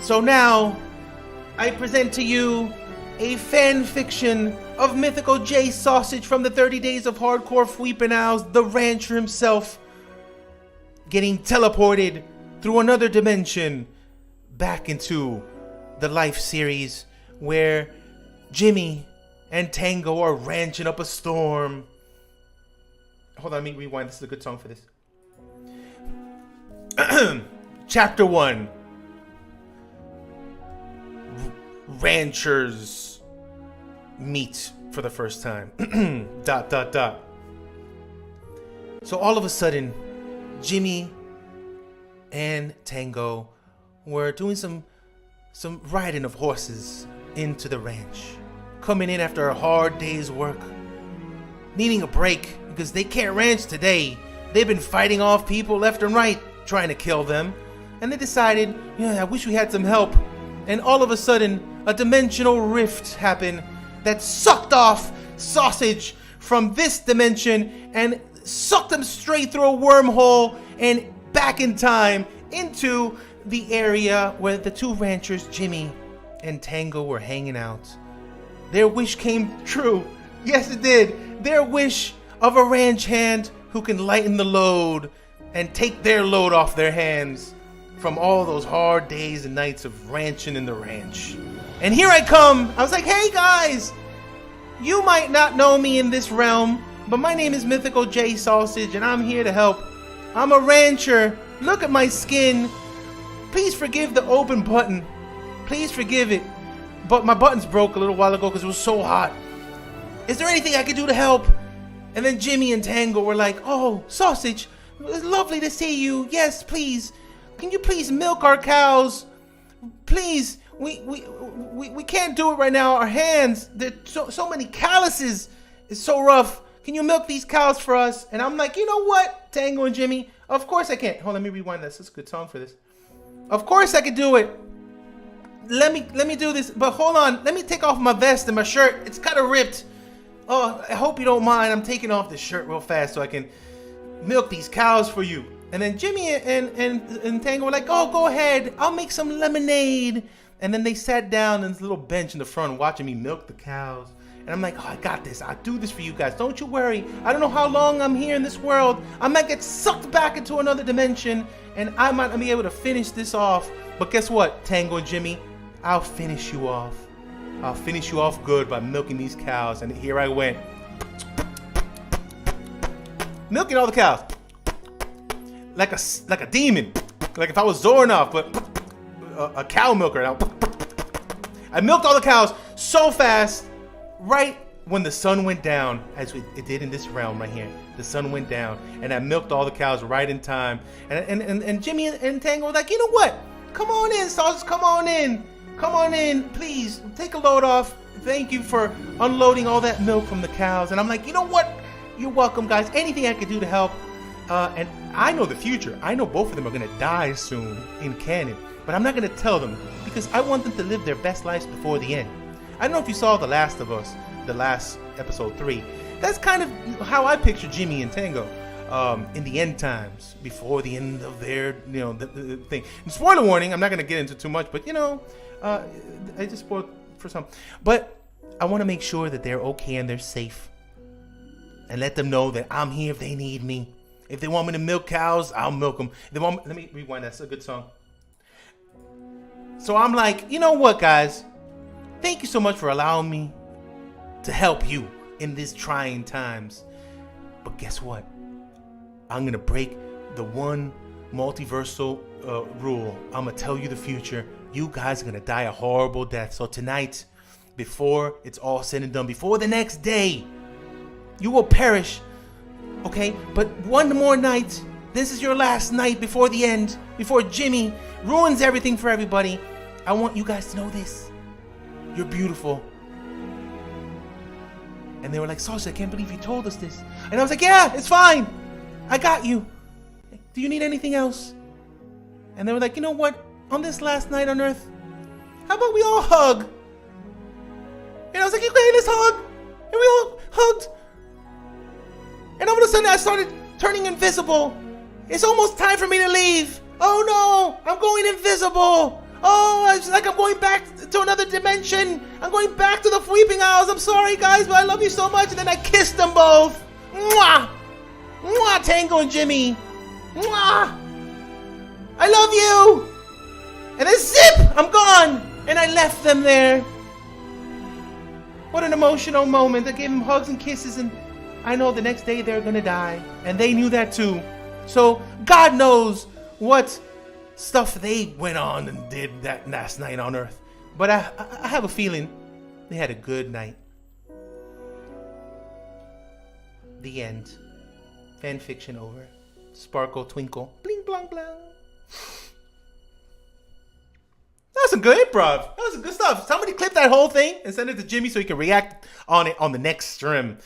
So now, I present to you a fan fiction of Mythical J Sausage from the 30 Days of Hardcore Fweepin' Owls, the rancher himself, getting teleported through another dimension back into the Life series where Jimmy and Tango are ranching up a storm. Hold on, let me rewind. This is a good song for this. Chapter 1. Ranchers meet for the first time. ... So all of a sudden, Jimmy and Tango were doing some riding of horses into the ranch, coming in after a hard day's work, needing a break because they can't ranch today. They've been fighting off people left and right, trying to kill them, and they decided, I wish we had some help. And all of a sudden, a dimensional rift happened that sucked off Sausage from this dimension and sucked them straight through a wormhole and back in time into the area where the two ranchers, Jimmy and Tango, were hanging out. Their wish came true. Yes, it did. Their wish of a ranch hand who can lighten the load and take their load off their hands from all those hard days and nights of ranching in the ranch. And here I come. I was like, hey guys, you might not know me in this realm, but my name is Mythical J Sausage and I'm here to help. I'm a rancher. Look at my skin. Please forgive the open button. Please forgive it. But my buttons broke a little while ago because it was so hot. Is there anything I can do to help? And then Jimmy and Tango were like, oh, Sausage, it's lovely to see you. Yes, please. Can you please milk our cows? Please. We can't do it right now. Our hands, there's so many calluses. It's so rough. Can you milk these cows for us? And I'm like, you know what, Tango and Jimmy? Of course I can. Hold on, let me rewind this. This is a good song for this. Of course I can do it. Let me do this. But hold on. Let me take off my vest and my shirt. It's kind of ripped. Oh, I hope you don't mind. I'm taking off this shirt real fast so I can milk these cows for you. And then Jimmy and Tango were like, oh, go ahead. I'll make some lemonade. And then they sat down on this little bench in the front watching me milk the cows. And I'm like, oh, I got this. I'll do this for you guys. Don't you worry. I don't know how long I'm here in this world. I might get sucked back into another dimension. And I might not be able to finish this off. But guess what, Tango and Jimmy? I'll finish you off. I'll finish you off good by milking these cows. And here I went. Milking all the cows. Like a demon. Like if I was Zornoff, but a cow milker. I milked all the cows so fast. Right when the sun went down, as it did in this realm right here, the sun went down, and I milked all the cows right in time. And Jimmy and Tango were like, you know what? Come on in, Sausage. Come on in. Come on in, please. Take a load off. Thank you for unloading all that milk from the cows. And I'm like, you know what? You're welcome, guys. Anything I can do to help. And I know the future. I know both of them are gonna die soon in canon, but I'm not gonna tell them because I want them to live their best lives before the end. I don't know if you saw The Last of Us, the last episode 3. That's kind of how I picture Jimmy and Tango in the end times, before the end of their, the thing. And spoiler warning, I'm not going to get into too much, but I just spoiled for some. But I want to make sure that they're okay and they're safe. And let them know that I'm here if they need me. If they want me to milk cows, I'll milk them. If they want me, let me rewind, that's a good song. So I'm like, you know what, guys? Thank you so much for allowing me to help you in these trying times. But guess what? I'm going to break the one multiversal rule. I'm going to tell you the future. You guys are going to die a horrible death. So tonight, before it's all said and done, before the next day, you will perish. Okay? But one more night. This is your last night before the end. Before Jimmy ruins everything for everybody. I want you guys to know this. You're beautiful. And they were like, Sasha, I can't believe you told us this. And I was like, yeah, it's fine. I got you. Do you need anything else? And they were like, you know what? On this last night on Earth, how about we all hug? And I was like, okay, let's hug. And we all hugged. And all of a sudden I started turning invisible. It's almost time for me to leave. Oh no, I'm going invisible. Oh, it's like I'm going back to another dimension. I'm going back to the Weeping Owls. I'm sorry, guys, but I love you so much. And then I kissed them both. Mwah! Mwah, Tango and Jimmy. Mwah! I love you. And then zip, I'm gone. And I left them there. What an emotional moment. I gave them hugs and kisses, and I know the next day they're gonna die. And they knew that too. So God knows what stuff they went on and did that last night on Earth. But I have a feeling they had a good night. The end. Fan fiction over. Sparkle, twinkle, bling, blang, blang. That was some good improv. That was some good stuff. Somebody clip that whole thing and send it to Jimmy so he can react on it on the next stream.